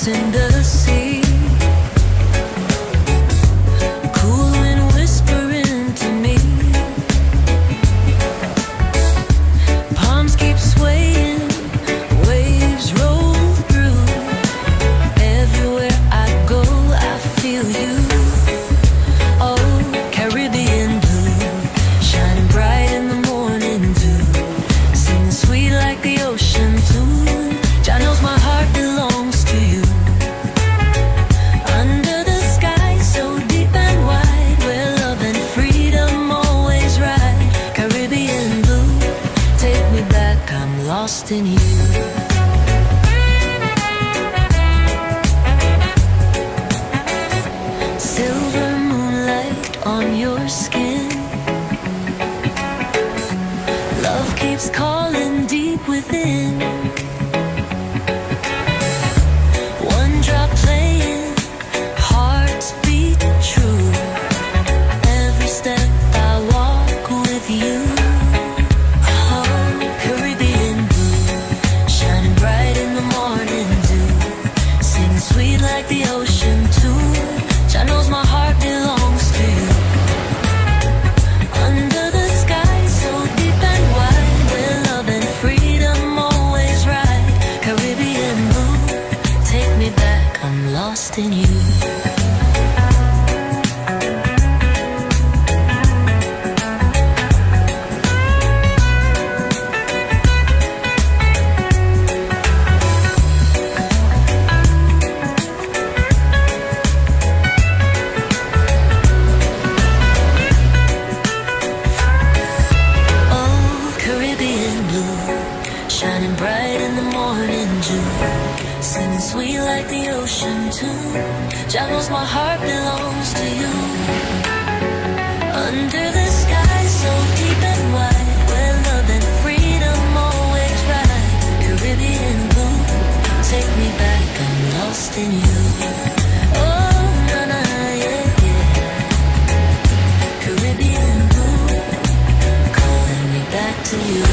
dance in the sea. Cool wind whispering to me. Palms keep swaying, waves roll through. Everywhere I go, I feel you. Oh, Caribbean blue, shining bright in the morning dew, singing sweet like the ocean tune. Jah knows my heart belongs to you. Under the sky so deep and wide, where love and freedom always ride. Caribbean blue, take me back, I'm lost in you. Silver moonlight on your skin. Love keeps calling deep within. One drop playing, hearts beat true. Every step I walk with you. Oh, Caribbean blue, shining bright in the morning dew, singing sweet like the ocean too. Jah knows my heart belongs to you. Under the sky so deep and wide, where love and freedom always ride. Caribbean blue, take me back, I'm lost in you. Shining bright in the morning dew, singing sweet like the ocean too. Jah knows my heart belongs to you. Under the sky so deep and wide, where love and freedom always ride. Caribbean blue, take me back, I'm lost in you. Oh, na na, yeah, yeah. Caribbean blue, calling me back to you.